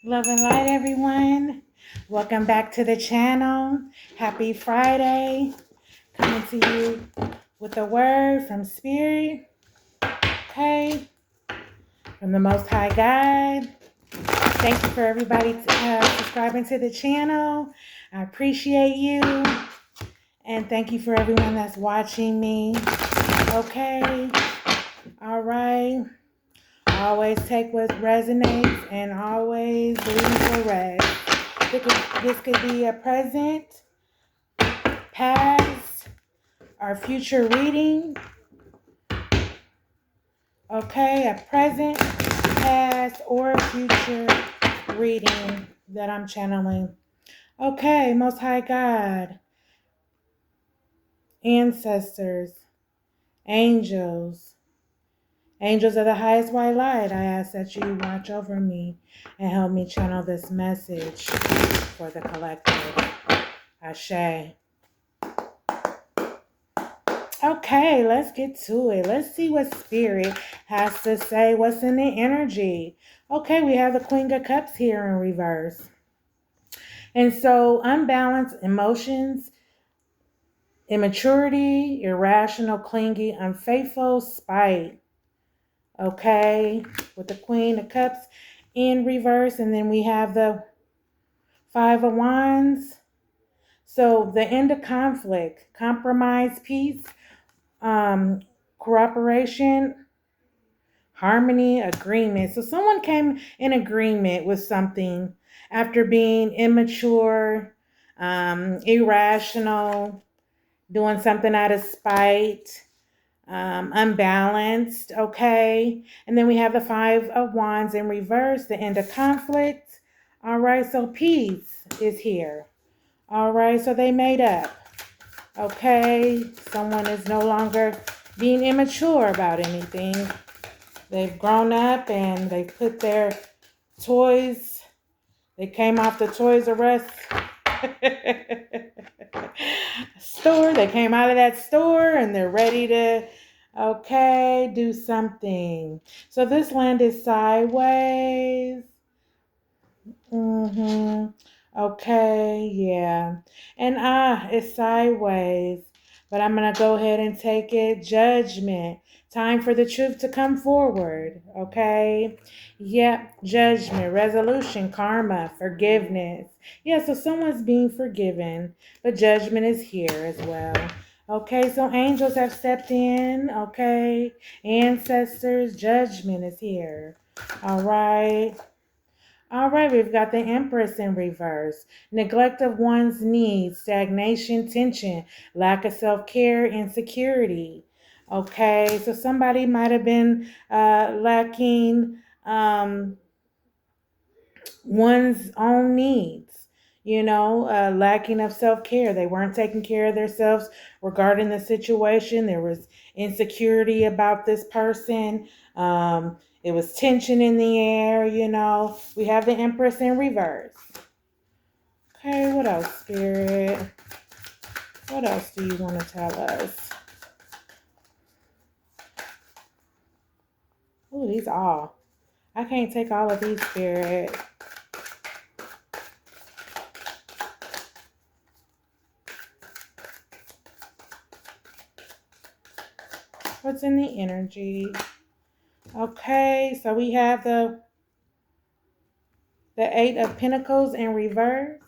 Love and light, everyone. Welcome back to the channel. Happy Friday. Coming to you with a word from Spirit, okay, from the Most High God. Thank you for everybody subscribing to the channel. I appreciate you. And thank you for everyone that's watching me. Okay. All right. Always take what resonates and always leave the rest. This could be a present, past, or future reading. Okay, a present, past, or future reading that I'm channeling. Okay, Most High God, ancestors, angels, angels of the highest white light, I ask that you watch over me and help me channel this message for the collective. Ashe. Okay, let's get to it. Let's see what Spirit has to say. What's in the energy? Okay, we have the Queen of Cups here in reverse. And so, unbalanced emotions, immaturity, irrational, clingy, unfaithful, spite. Okay, with the Queen of Cups in reverse. And then we have the Five of Wands. So, the end of conflict, compromise, peace, cooperation, harmony, agreement. So someone came in agreement with something after being immature, irrational, doing something out of spite, unbalanced, okay? And then we have the Five of Wands in reverse, the end of conflict. All right, so peace is here. All right, so they made up. Okay, someone is no longer being immature about anything. They've grown up and they put their toys, they came off the Toys R Us store. They came out of that store and they're ready to, okay, do something. So this land is sideways. Okay, yeah. And it's sideways. But I'm going to go ahead and take it. Judgment. Time for the truth to come forward. Okay? Yep. Judgment, resolution, karma, forgiveness. Yeah, so someone's being forgiven. But judgment is here as well. Okay, so angels have stepped in. Okay. Ancestors, judgment is here. All right. All right, we've got the Empress in reverse. Neglect of one's needs, stagnation, tension, lack of self-care, insecurity. Okay, so somebody might have been lacking one's own needs, lacking of self-care. They weren't taking care of themselves regarding the situation. There was insecurity about this person. It was tension in the air, We have the Empress in reverse. Okay, what else, Spirit? What else do you want to tell us? Oh, these all. I can't take all of these, Spirit. What's in the energy? Okay, so we have the Eight of Pentacles in reverse.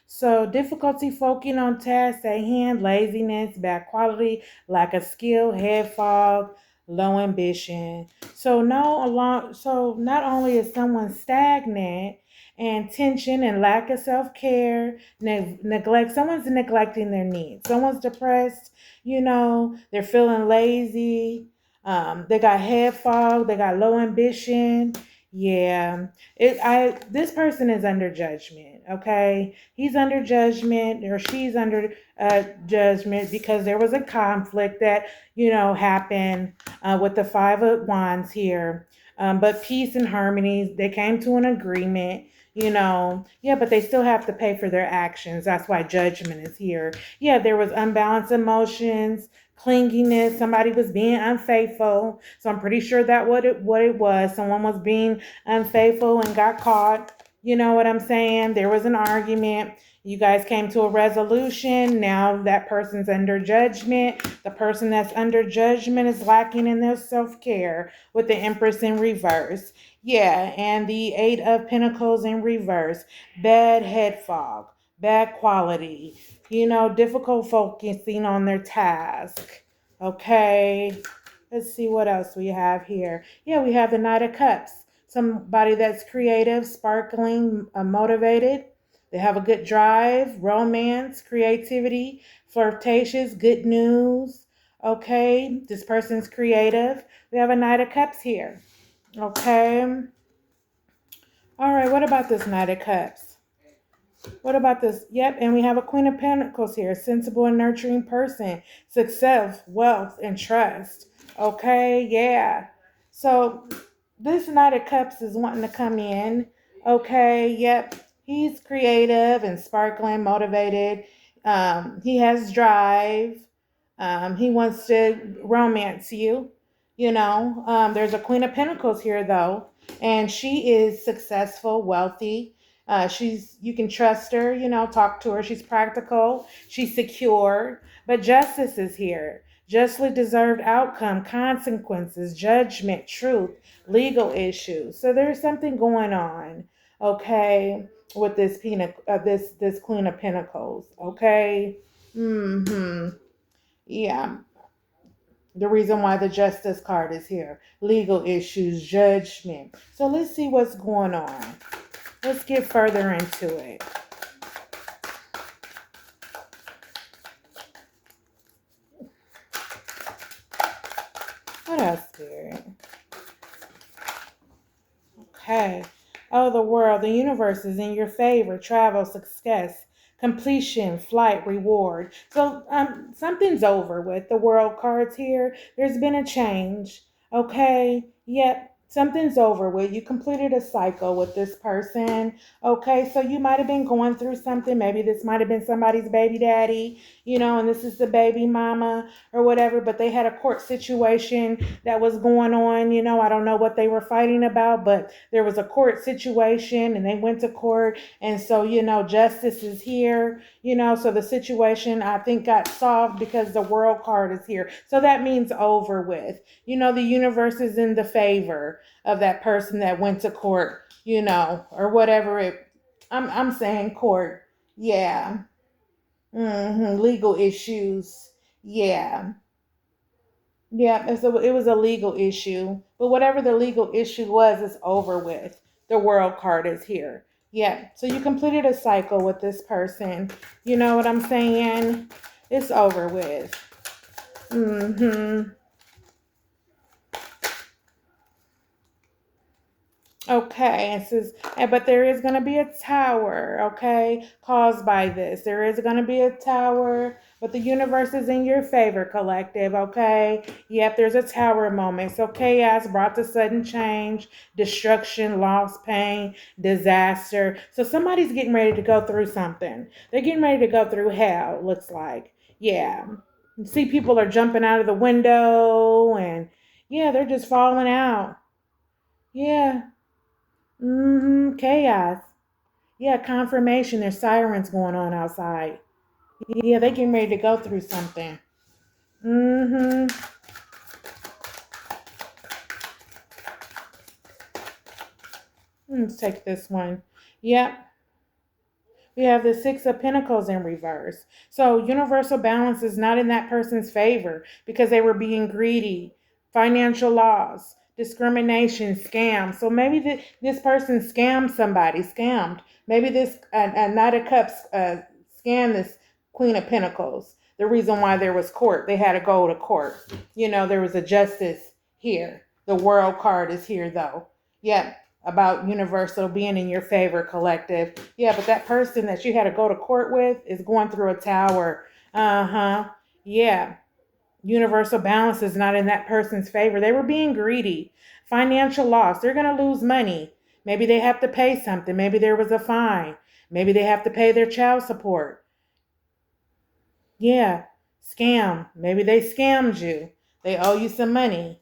So difficulty focusing on tasks at hand, laziness, bad quality, lack of skill, head fog, low ambition. So not only is someone stagnant and tension and lack of self-care, neglect, someone's neglecting their needs. Someone's depressed, they're feeling lazy. They got head fog, they got low ambition. Yeah, this person is under judgment, okay? He's under judgment or she's under judgment because there was a conflict that, happened with the Five of Wands here. But peace and harmony, they came to an agreement, Yeah, but they still have to pay for their actions. That's why judgment is here. Yeah, there was unbalanced emotions, clinginess, somebody was being unfaithful. So I'm pretty sure that what it was. Someone was being unfaithful and got caught. You know what I'm saying? There was an argument. You guys came to a resolution. Now that person's under judgment. The person that's under judgment is lacking in their self care with the Empress in reverse. Yeah, and the Eight of Pentacles in reverse. Bad head fog, bad quality, difficult focusing on their task. Okay, let's see what else we have here. Yeah, we have the Knight of Cups. Somebody that's creative, sparkling, motivated. They have a good drive, romance, creativity, flirtatious, good news. Okay, this person's creative. We have a Knight of Cups here. Okay. All right, what about this Knight of Cups? What about this? Yep, and we have a Queen of Pentacles here. Sensible and nurturing person. Success, wealth, and trust. Okay, yeah. So this Knight of Cups is wanting to come in. Okay, yep. He's creative and sparkling, motivated. He has drive. He wants to romance you. There's a Queen of Pentacles here, though, and she is successful, wealthy. You can trust her, talk to her. She's practical, she's secure, but justice is here. Justly deserved outcome, consequences, judgment, truth, legal issues. So there's something going on, okay, with this Queen of Pentacles, okay? Yeah. The reason why the Justice card is here. Legal issues, judgment. So let's see what's going on. Let's get further into it. What else, Spirit? Okay. Oh, the world, the universe is in your favor. Travel, success, completion, flight, reward. So something's over with the world cards here. There's been a change. Okay. Yep. Something's over with. You completed a cycle with this person. Okay. So you might have been going through something. Maybe this might have been somebody's baby daddy, and this is the baby mama or whatever, but they had a court situation that was going on. I don't know what they were fighting about, but there was a court situation and they went to court. And so, justice is here, so the situation I think got solved because the world card is here. So that means over with. The universe is in the favor of that person that went to court, or whatever I'm saying court. Yeah. Legal issues. Yeah. Yeah, it was a legal issue. But whatever the legal issue was, it's over with. The world card is here. Yeah. So you completed a cycle with this person. You know what I'm saying? It's over with. Okay, it says, but there is going to be a tower, okay, caused by this. There is going to be a tower, but the universe is in your favor, collective, okay? Yep, there's a tower moment. So chaos brought to sudden change, destruction, loss, pain, disaster. So somebody's getting ready to go through something. They're getting ready to go through hell, looks like. Yeah. You see people are jumping out of the window and, yeah, they're just falling out. Yeah. Chaos. Yeah, confirmation. There's sirens going on outside. Yeah, they getting ready to go through something. Let's take this one. Yep. We have the Six of Pentacles in reverse. So universal balance is not in that person's favor because they were being greedy. Financial loss, discrimination, scam. So maybe this person scammed somebody, scammed. Maybe this Knight of Cups scammed this Queen of Pentacles. The reason why there was court, they had to go to court. There was a justice here. The world card is here though. Yep. About universal being in your favor, collective. Yeah, but that person that you had to go to court with is going through a tower. Yeah. Universal balance is not in that person's favor. They were being greedy. Financial loss. They're going to lose money. Maybe they have to pay something. Maybe there was a fine. Maybe they have to pay their child support. Yeah. Scam. Maybe they scammed you. They owe you some money.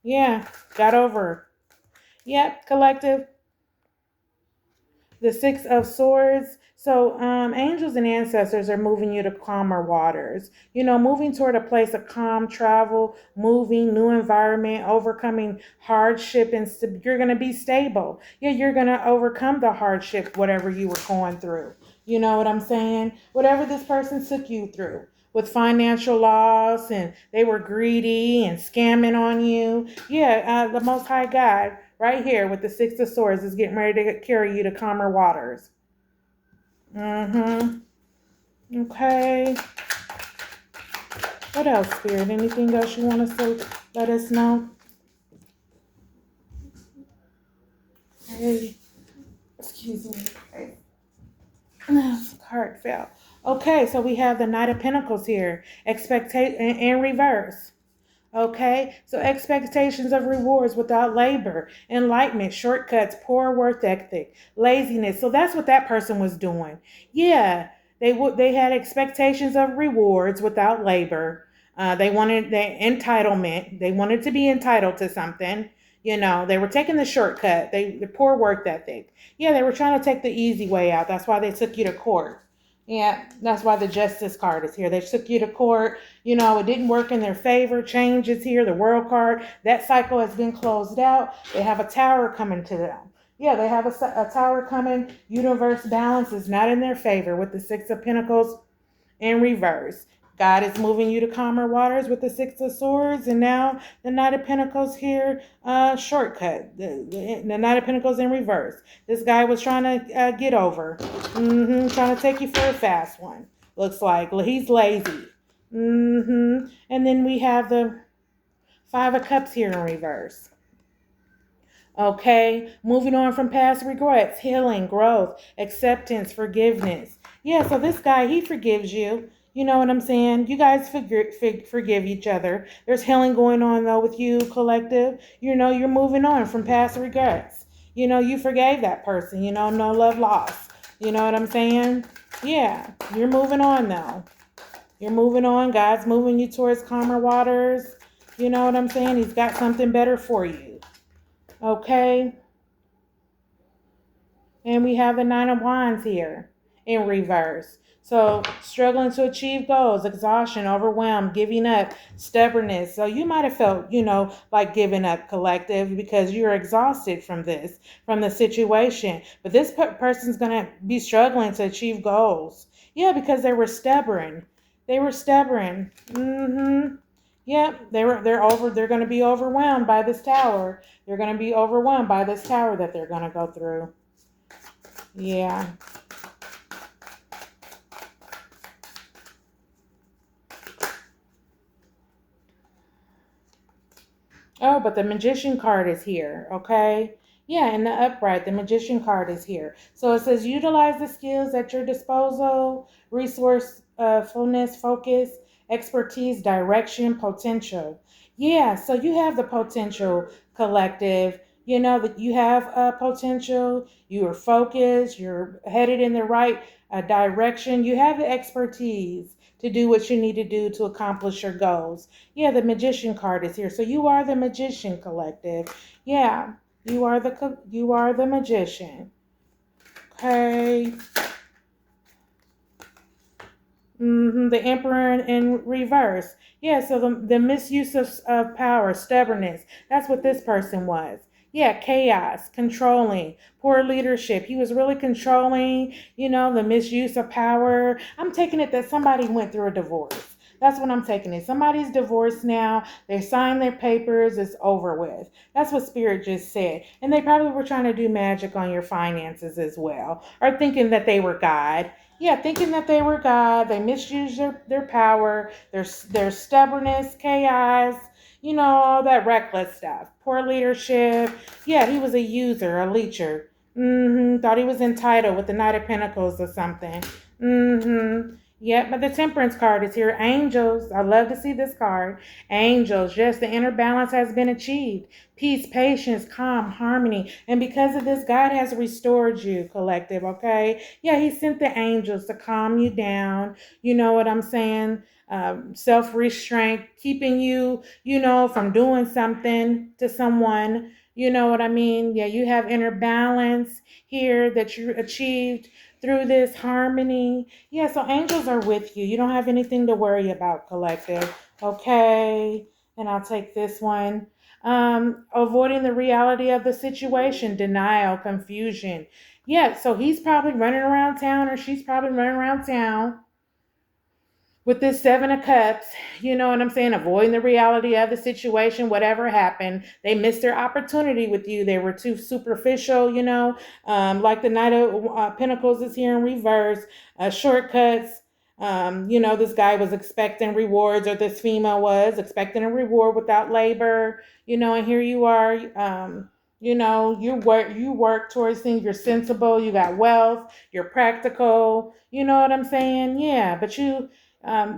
Yeah. Got over. Yep, collective. The Six of Swords. So, angels and ancestors are moving you to calmer waters. Moving toward a place of calm travel, moving, new environment, overcoming hardship, and you're going to be stable. Yeah, you're going to overcome the hardship, whatever you were going through. You know what I'm saying? Whatever this person took you through with financial loss and they were greedy and scamming on you. Yeah, the Most High God right here with the Six of Swords is getting ready to carry you to calmer waters. Mm-hmm. Okay. What else, Spirit? Anything else you want us to let us know? Okay. Excuse me. Okay. Card fell. Okay, so we have the Knight of Pentacles here. Expectation in reverse. Okay, so expectations of rewards without labor, enlightenment, shortcuts, poor work ethic, laziness. So that's what that person was doing. Yeah, they had expectations of rewards without labor. They wanted the entitlement. They wanted to be entitled to something. They were taking the shortcut. The poor work ethic. Yeah, they were trying to take the easy way out. That's why they took you to court. Yeah, that's why the Justice card is here. They took you to court. It didn't work in their favor. Change is here. The World card, that cycle has been closed out. They have a tower coming to them. Yeah, they have a tower coming. Universe balance is not in their favor with the Six of Pentacles in reverse. God is moving you to calmer waters with the Six of Swords, and now the Knight of Pentacles here, shortcut. The Knight of Pentacles in reverse. This guy was trying to get over, trying to take you for a fast one. Looks like he's lazy. And then we have the Five of Cups here in reverse. Okay, moving on from past regrets, healing, growth, acceptance, forgiveness. Yeah, so this guy, he forgives you. You know what I'm saying? You guys forgive each other. There's healing going on, though, with you, collective. You're moving on from past regrets. You forgave that person. No love lost. You know what I'm saying? Yeah, you're moving on, though. You're moving on. God's moving you towards calmer waters. You know what I'm saying? He's got something better for you. Okay? And we have the Nine of Wands here in reverse. So, struggling to achieve goals, exhaustion, overwhelmed, giving up, stubbornness. So, you might have felt, like giving up, collective, because you're exhausted from the situation. But this person's going to be struggling to achieve goals. Yeah, because they were stubborn. They were stubborn. Yep, they're going to be overwhelmed by this tower. They're going to be overwhelmed by this tower that they're going to go through. Yeah. Oh, but the Magician card is here, okay? Yeah, in the upright, the Magician card is here. So it says utilize the skills at your disposal, resourcefulness, focus, expertise, direction, potential. Yeah, so you have the potential, collective. That you have potential, you are focused, you're headed in the right direction, you have the expertise to do what you need to do to accomplish your goals. Yeah, the Magician card is here. So you are the Magician, collective. Yeah, you are the Magician. Okay. The Emperor in reverse. Yeah, so the misuse of power, stubbornness. That's what this person was. Yeah, chaos, controlling, poor leadership. He was really controlling, the misuse of power. I'm taking it that somebody went through a divorce. That's what I'm taking it. Somebody's divorced now. They signed their papers. It's over with. That's what Spirit just said. And they probably were trying to do magic on your finances as well, or thinking that they were God. Yeah, thinking that they were God. They misused their power, their stubbornness, chaos, all that reckless stuff. Poor leadership. Yeah, he was a user, a leecher. Thought he was entitled with the Knight of Pentacles or something. Yep, but the Temperance card is here. Angels. I love to see this card. Angels. Yes, the inner balance has been achieved. Peace, patience, calm, harmony. And because of this, God has restored you, collective, okay? Yeah, he sent the angels to calm you down. You know what I'm saying? Self-restraint, keeping you, from doing something to someone. You know what I mean? Yeah, you have inner balance here that you achieved through this harmony. Yeah, so angels are with you. You don't have anything to worry about, collective. Okay, and I'll take this one. Avoiding the reality of the situation, denial, confusion. Yeah, so he's probably running around town, or she's probably running around town with this Seven of Cups, you know what I'm saying? Avoiding the reality of the situation, whatever happened. They missed their opportunity with you. They were too superficial, you know, like the Knight of Pentacles is here in reverse, shortcuts. You know, this guy was expecting rewards, or this female was expecting a reward without labor, you know, and here you are. You know, you work towards things. You're sensible. You got wealth. You're practical. You know what I'm saying? Yeah, but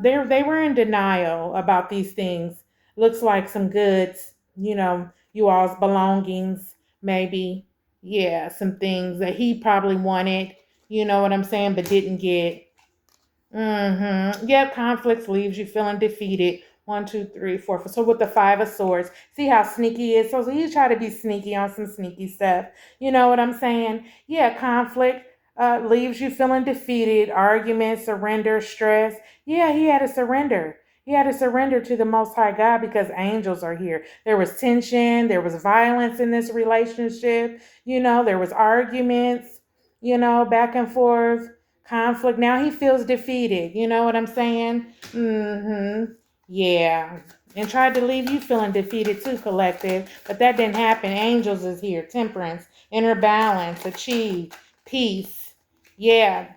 they were in denial about these things. Looks like some goods, you know, you all's belongings, maybe. Yeah, some things that he probably wanted, you know what I'm saying, but didn't get. Yep, conflicts leaves you feeling defeated. One, two, three, four. So with the Five of Swords, see how sneaky he is. So you try to be sneaky on some sneaky stuff. You know what I'm saying? Yeah, conflict leaves you feeling defeated. Argument, surrender, stress. Yeah, he had to surrender. He had to surrender to the Most High God because angels are here. There was tension. There was violence in this relationship. You know, there was arguments. You know, back and forth conflict. Now he feels defeated. You know what I'm saying? Yeah. And tried to leave you feeling defeated too, collective. But that didn't happen. Angels is here. Temperance, inner balance, achieve, peace. Yeah.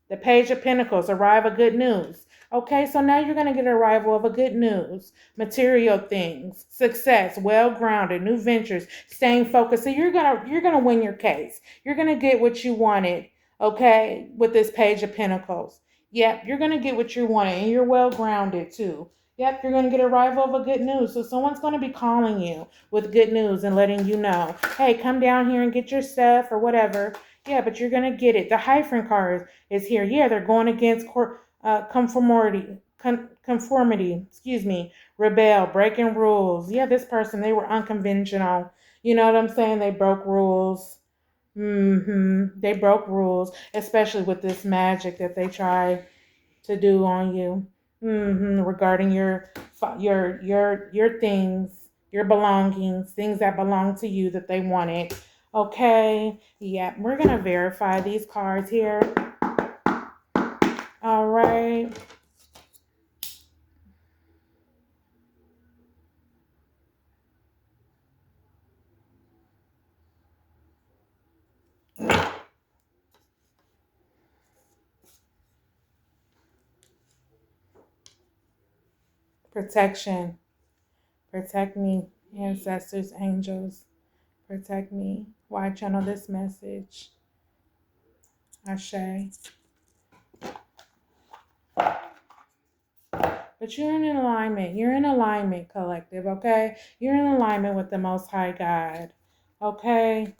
The Page of Pentacles, arrival, good news. Okay, so now you're going to get an arrival of a good news, material things, success, well-grounded, new ventures, staying focused. So you're gonna win your case. You're gonna get what you wanted. Okay, with this Page of Pentacles. Yep, you're gonna get what you wanted, and you're well-grounded too. Yep, you're gonna get an arrival of a good news. So someone's gonna be calling you with good news and letting you know, hey, come down here and get your stuff or whatever. Yeah, but you're gonna get it. The Hyphen card is here. Yeah, they're going against conformity, excuse me, rebel, breaking rules. Yeah, this person, they were unconventional. You know what I'm saying? They broke rules. They broke rules, especially with this magic that they try to do on you. Regarding your things, your belongings, things that belong to you that they wanted. Okay. Yeah, we're gonna verify these cards here. All right. Protection. Protect me, ancestors, angels. Protect me. Why channel this message? Ashe. But you're in alignment. You're in alignment, collective, okay? You're in alignment with the Most High God, okay?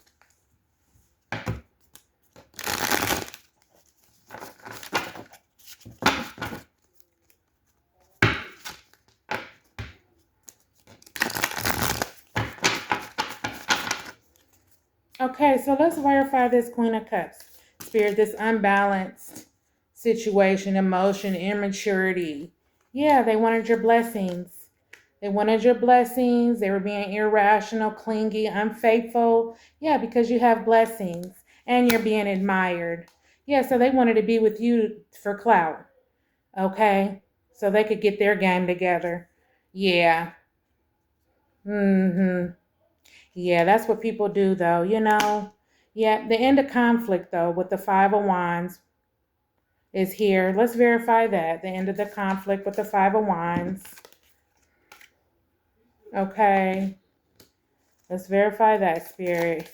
Okay, so let's verify this Queen of Cups. Spirit, this unbalanced situation, emotion, immaturity. Yeah, they wanted your blessings. They wanted your blessings. They were being irrational, clingy, unfaithful. Yeah, because you have blessings and you're being admired. Yeah, so they wanted to be with you for clout. Okay? So they could get their game together. Yeah. Yeah, that's what people do, though, you know. Yeah, the end of conflict, though, with the Five of Wands is here. Let's verify that. The end of the conflict with the Five of Wands. Okay. Let's verify that, Spirit.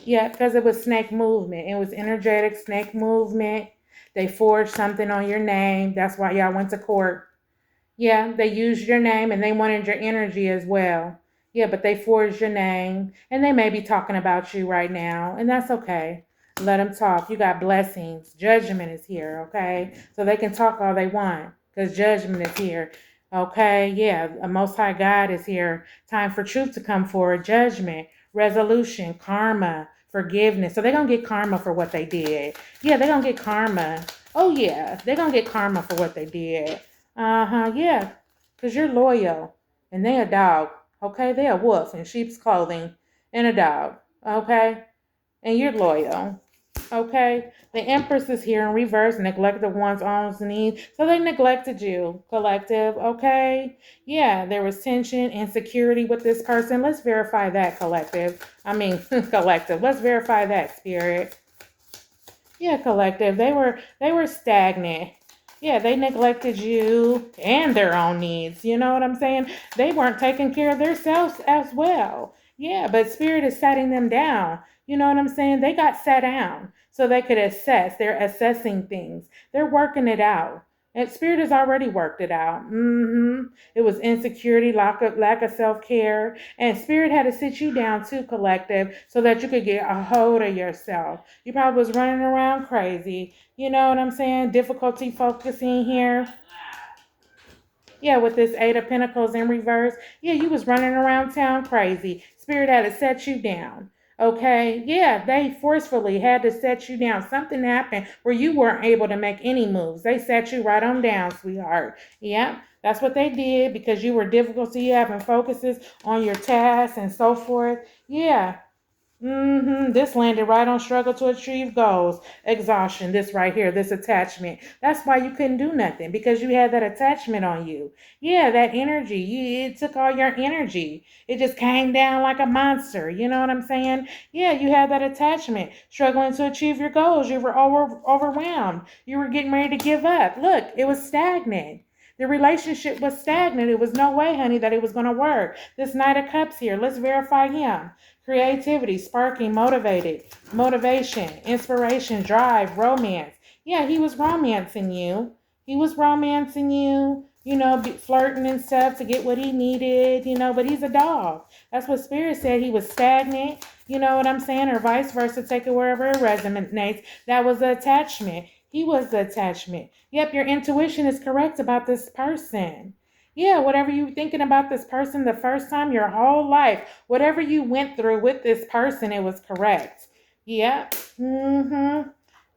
Yeah, because it was snake movement. It was energetic snake movement. They forged something on your name. That's why y'all went to court. Yeah, they used your name and they wanted your energy as well. Yeah, but they forged your name and they may be talking about you right now, and that's okay. Let them talk. You got blessings. Judgment is here, okay? So they can talk all they want because judgment is here. Okay, yeah, a Most High God is here. Time for truth to come forward, judgment, resolution, karma, forgiveness. So they're going to get karma for what they did. Yeah, they're going to get karma. Oh, yeah, they're going to get karma for what they did. Uh-huh, yeah, because you're loyal and they a dog. Okay, they a wolf in sheep's clothing and a dog. Okay, and you're loyal. Okay, the Empress is here in reverse, neglected one's own needs. So they neglected you, collective. Okay, yeah, there was tension, insecurity with this person. Let's verify that, collective. I mean, collective. Let's verify that, spirit. Yeah, collective. They were stagnant. Yeah, they neglected you and their own needs. You know what I'm saying? They weren't taking care of themselves as well. Yeah, but spirit is setting them down. You know what I'm saying? They got sat down so they could assess. They're assessing things. They're working it out. And spirit has already worked it out. It was insecurity, lack of self-care. And spirit had to sit you down too, collective, so that you could get a hold of yourself. You probably was running around crazy. You know what I'm saying? Difficulty focusing here. Yeah, with this Eight of Pentacles in reverse. Yeah, you was running around town crazy. Spirit had to set you down. Okay, yeah, they forcefully had to set you down. Something happened where you weren't able to make any moves. They set you right on down, sweetheart. Yeah, that's what they did because you were difficulty having focuses on your tasks and so forth. Yeah, this landed right on struggle to achieve goals. Exhaustion, this right here, this attachment. That's why you couldn't do nothing because you had that attachment on you. Yeah, that energy. It took all your energy. It just came down like a monster. You know what I'm saying? Yeah, you had that attachment, struggling to achieve your goals. You were overwhelmed. You were getting ready to give up. Look, it was stagnant. The relationship was stagnant. It was no way, honey, that it was going to work. This Knight of Cups here, let's verify him. Creativity, sparking, motivated, motivation, inspiration, drive, romance. Yeah, he was romancing you. He was romancing you, flirting and stuff to get what he needed, but he's a dog. That's what Spirit said. He was stagnant, you know what I'm saying? Or vice versa, take it wherever it resonates. That was the attachment. He was the attachment. Yep, your intuition is correct about this person. Yeah, whatever you were thinking about this person the first time, your whole life, whatever you went through with this person, it was correct. Yep.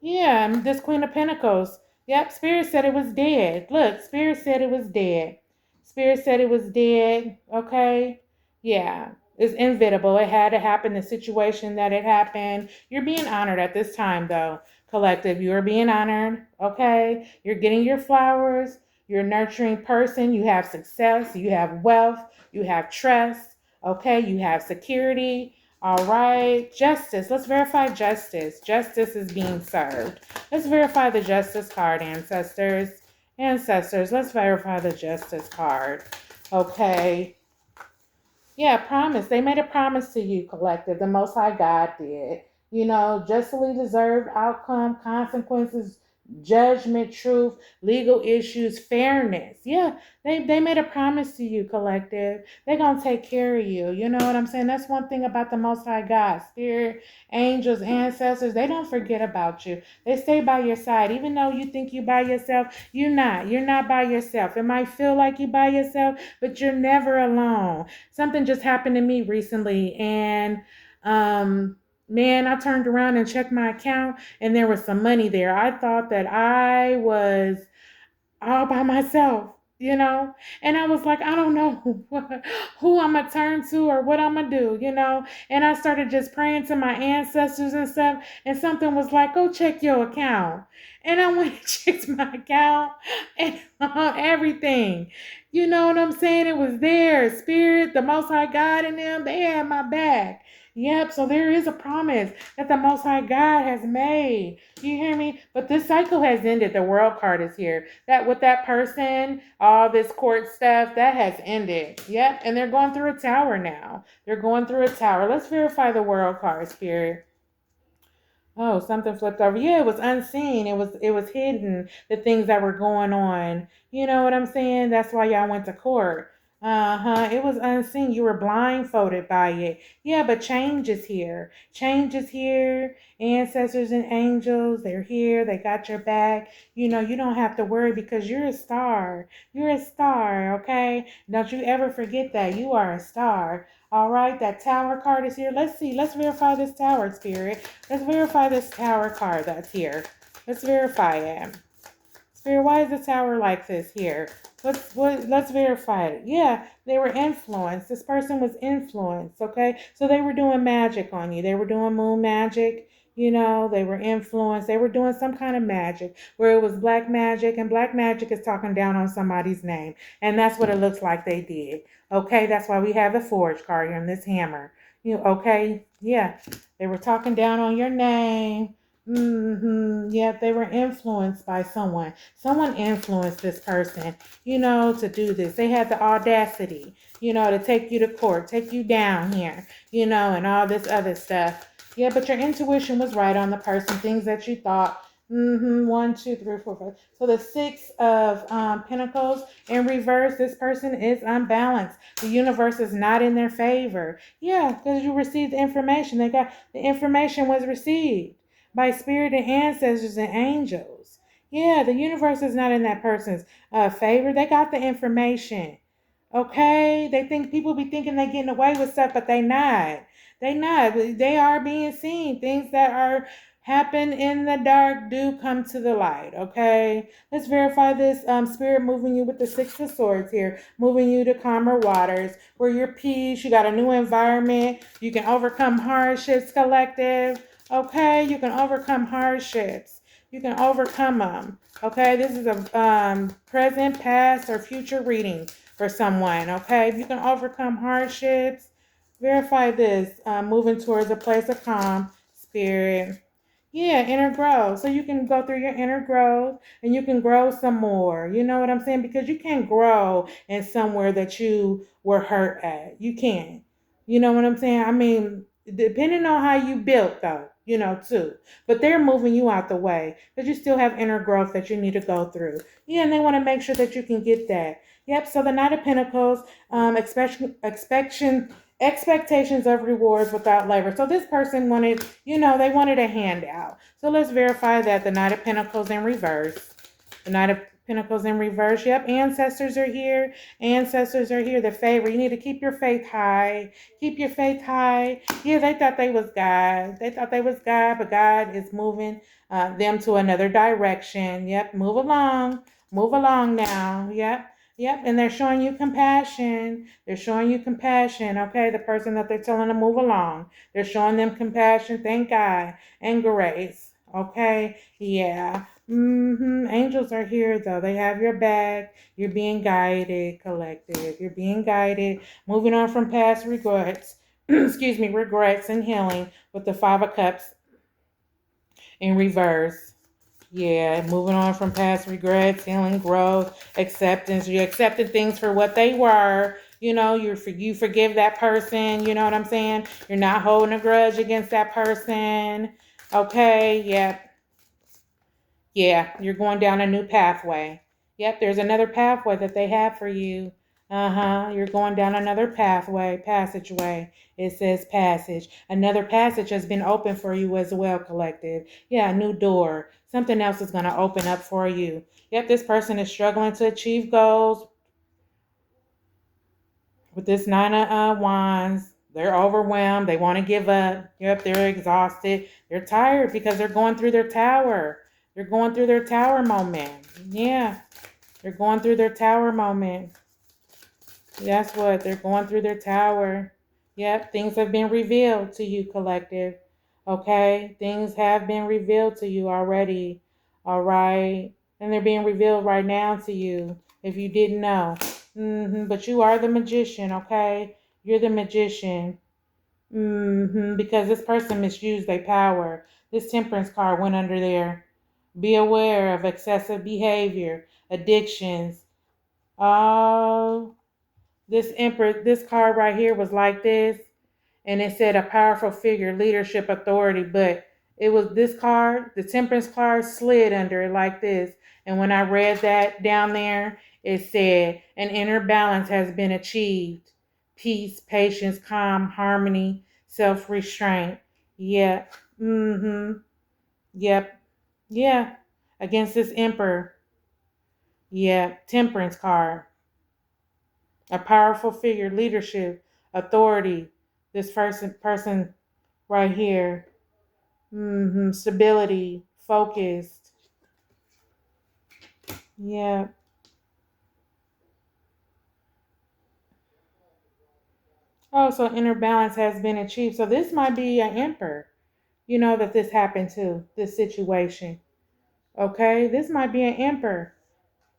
Yeah, this Queen of Pentacles. Yep, Spirit said it was dead. Look, Spirit said it was dead. Spirit said it was dead. Okay. Yeah. It's inevitable. It had to happen. The situation that it happened. You're being honored at this time, though, collective. You are being honored. Okay. You're getting your flowers. You're a nurturing person. You have success. You have wealth. You have trust. Okay. You have security. All right. Justice. Let's verify justice. Justice is being served. Let's verify the justice card, ancestors. Ancestors, let's verify the justice card. Okay. Yeah, promise. They made a promise to you, collective. The Most High God did. Justly deserved outcome, consequences, judgment, truth, legal issues, fairness. Yeah, they made a promise to you, collective. They're going to take care of you. You know what I'm saying? That's one thing about the Most High God. Spirit, angels, ancestors, they don't forget about you. They stay by your side. Even though you think you by yourself, you're not. You're not by yourself. It might feel like you by yourself, but you're never alone. Something just happened to me recently, and man, I turned around and checked my account, and there was some money there. I thought that I was all by myself, and I was like, I don't know who I'm gonna turn to or what I'm gonna do, and I started just praying to my ancestors and stuff, and something was like, go check your account. And I went and checked my account and everything. You know what I'm saying? It was there. Spirit, the Most High God in them, they had my back. Yep, so there is a promise that the Most High God has made. You hear me? But this cycle has ended. The World card is here. That with that person, all this court stuff, that has ended. Yep, and they're going through a tower now. They're going through a tower. Let's verify the World card, Spirit. Oh, something flipped over. Yeah, it was unseen. It was hidden, the things that were going on. You know what I'm saying? That's why y'all went to court. Uh-huh. It was unseen. You were blindfolded by it. Yeah, but change is here. Change is here. Ancestors and angels, they're here. They got your back. You don't have to worry because you're a star. You're a star, okay? Don't you ever forget that. You are a star. All right, that tower card is here. Let's see. Let's verify this tower, Spirit. Let's verify this tower card that's here. Let's verify it. Spirit, why is the tower like this here? Let's verify it. Yeah, they were influenced. This person was influenced, okay? So they were doing magic on you. They were doing moon magic. They were influenced. They were doing some kind of magic where it was black magic, and black magic is talking down on somebody's name. And that's what it looks like they did. Okay, that's why we have the forge card here and this hammer. Okay? Yeah. They were talking down on your name. Yeah, they were influenced by someone. Someone influenced this person, to do this. They had the audacity, to take you to court, take you down here, and all this other stuff. Yeah, but your intuition was right on the person. Things that you thought. One, two, three, four, five. So the Six of Pentacles in reverse. This person is unbalanced. The universe is not in their favor. Yeah, because you received the information. The information was received by spirit and ancestors and angels. Yeah, the universe is not in that person's favor. They got the information. Okay? They think people be thinking they getting away with stuff, but they not. They not. They are being seen. Things that are happen in the dark do come to the light. Okay? Let's verify this spirit moving you with the Six of Swords here, moving you to calmer waters where you're peace. You got a new environment. You can overcome hardships, collective. Okay, you can overcome hardships. You can overcome them. Okay, this is a present, past, or future reading for someone. Okay, if you can overcome hardships, verify this. Moving towards a place of calm, spirit. Yeah, inner growth. So you can go through your inner growth and you can grow some more. You know what I'm saying? Because you can't grow in somewhere that you were hurt at. You can't. You know what I'm saying? I mean, depending on how you built though, too. But they're moving you out the way because you still have inner growth that you need to go through. Yeah, and they want to make sure that you can get that. Yep, so the Knight of Pentacles, expectations of rewards without labor. So this person wanted, they wanted a handout. So let's verify that the Knight of Pentacles in reverse. The Knight of Pentacles in reverse. Yep, ancestors are here. Ancestors are here. The favor. You need to keep your faith high. Keep your faith high. Yeah, they thought they was God. They thought they was God, but God is moving them to another direction. Yep, move along. Move along now. Yep. Yep, and they're showing you compassion. They're showing you compassion, okay? The person that they're telling to move along. They're showing them compassion, thank God, and grace, okay? Yeah. Angels are here, though. They have your back. You're being guided, collective. You're being guided. Moving on from past regrets. Excuse me, regrets and healing with the Five of Cups in reverse. Yeah, moving on from past regrets, healing, growth, acceptance. You accepted things for what they were. You forgive that person. You know what I'm saying? You're not holding a grudge against that person. Okay, yep. Yeah, you're going down a new pathway. Yep, there's another pathway that they have for you. You're going down another pathway, passageway. It says passage. Another passage has been opened for you as well, collective. Yeah, a new door. Something else is going to open up for you. Yep, this person is struggling to achieve goals with this Nine of Wands. They're overwhelmed. They want to give up. Yep, they're exhausted. They're tired because they're going through their tower. They're going through their tower moment. Yeah, they're going through their tower moment. That's what they're going through their tower. Yep, things have been revealed to you, collective. Okay, things have been revealed to you already. All right, and they're being revealed right now to you if you didn't know. But you are the magician, okay? You're the magician. Because this person misused their power. This temperance card went under there. Be aware of excessive behavior, addictions. Oh, this card right here was like this, and it said a powerful figure, leadership, authority, but it was this card, the temperance card slid under it like this. And when I read that down there, It said, an inner balance has been achieved. Peace, patience, calm, harmony, self-restraint. Yeah. Mm-hmm. Yep. Yeah. Against this emperor. Yeah. Temperance card. A powerful figure, leadership, authority. This person right here. Stability, focused. Yeah. Oh, so inner balance has been achieved. So this might be an emperor, that this happened to, this situation. Okay, this might be an emperor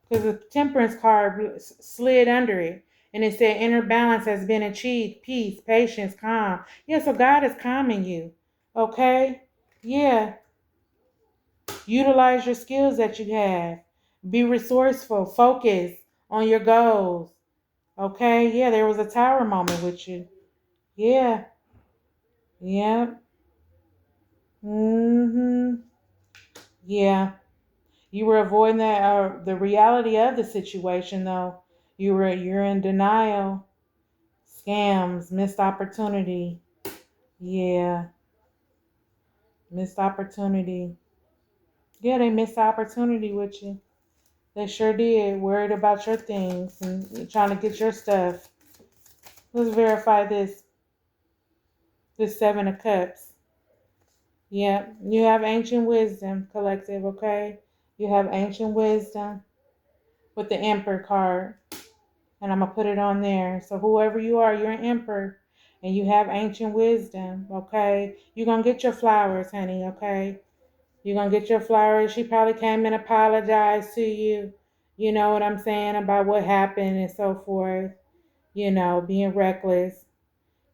because the temperance card slid under it. And it said inner balance has been achieved, peace, patience, calm. Yeah, so God is calming you. Okay? Yeah. Utilize your skills that you have. Be resourceful, focus on your goals. Okay? Yeah, there was a tower moment with you. Yeah. Yeah. Mm-hmm. Yeah. You were avoiding the reality of the situation though. You're in denial. Scams, missed opportunity. Yeah. Missed opportunity. Yeah, they missed the opportunity with you. They sure did. Worried about your things and trying to get your stuff. Let's verify this Seven of Cups. Yeah. You have ancient wisdom, collective, okay? You have ancient wisdom with the Emperor card. And I'm going to put it on there. So whoever you are, you're an emperor and you have ancient wisdom, okay? You're going to get your flowers, honey, okay? You're going to get your flowers. She probably came and apologized to you, you know what I'm saying, about what happened and so forth, being reckless.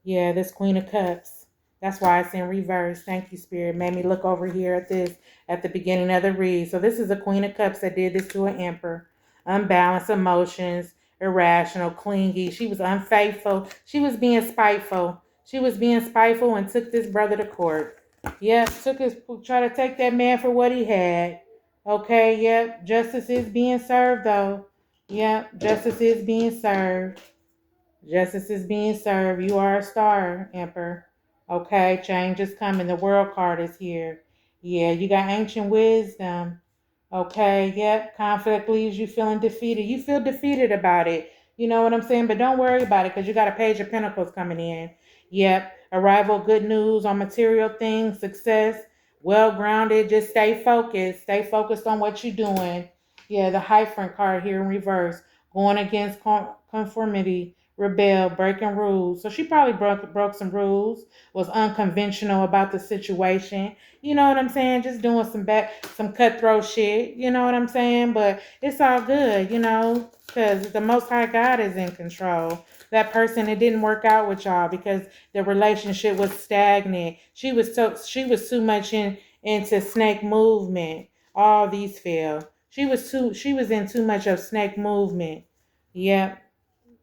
Yeah, this Queen of Cups. That's why it's in reverse. Thank you, Spirit. Made me look over here at this at the beginning of the read. So this is a Queen of Cups that did this to an Emperor. Unbalanced emotions, irrational, clingy. She was unfaithful. She was being spiteful. She was being spiteful and took this brother to court. Yep, try to take that man for what he had. Okay, yep. Justice is being served though. Yep, justice is being served. Justice is being served. You are a star, Emperor. Okay, change is coming. The world card is here. Yeah, you got ancient wisdom. Okay, yep. Conflict leaves you feeling defeated. You feel defeated about it. You know what I'm saying? But don't worry about it because you got a page of pentacles coming in. Yep. Arrival, good news on material things, success, well grounded. Just stay focused. Stay focused on what you're doing. Yeah, the Hierophant card here in reverse. Going against conformity, rebel, breaking rules. So she probably broke some rules, was unconventional about the situation. You know what I'm saying? Just doing some cutthroat shit. You know what I'm saying? But it's all good, because the Most High God is in control. That person, it didn't work out with y'all because the relationship was stagnant. She was too much into snake movement. All these failed. She was in too much of snake movement. Yep,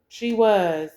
she was.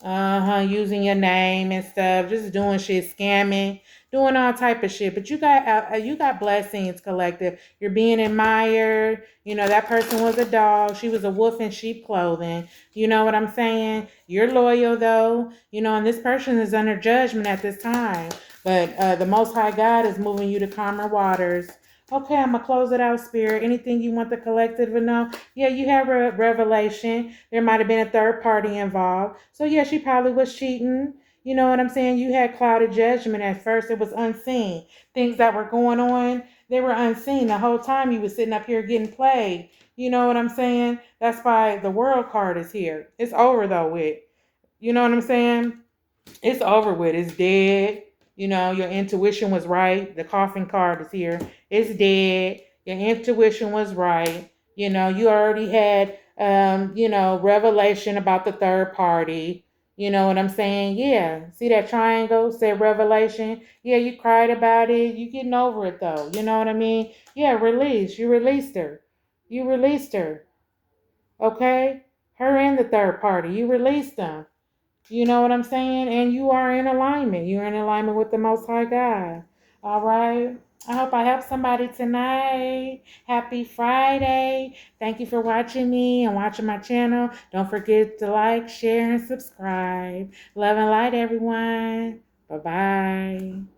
Using your name and stuff, just doing shit, scamming, doing all type of shit. But you got blessings, collective. You're being admired. That person was a dog. She was a wolf in sheep clothing. You know what I'm saying? You're loyal though. And this person is under judgment at this time. But the Most High God is moving you to calmer waters. Okay, I'm going to close it out, Spirit. Anything you want the collective to know? Yeah, you have a revelation. There might have been a third party involved. So, yeah, she probably was cheating. You know what I'm saying? You had clouded judgment at first. It was unseen. Things that were going on, they were unseen. The whole time you were sitting up here getting played. You know what I'm saying? That's why the world card is here. It's over, though, with. You know what I'm saying? It's over with. It's dead. Your intuition was right. The coffin card is here. It's dead. Your intuition was right. You already had, revelation about the third party. You know what I'm saying? Yeah. See that triangle? Said revelation. Yeah, you cried about it. You getting over it though. You know what I mean? Yeah, release. You released her. You released her. Okay? Her and the third party. You released them. You know what I'm saying? And you are in alignment. You're in alignment with the Most High God. All right? I hope I helped somebody tonight. Happy Friday. Thank you for watching me and watching my channel. Don't forget to like, share, and subscribe. Love and light, everyone. Bye-bye.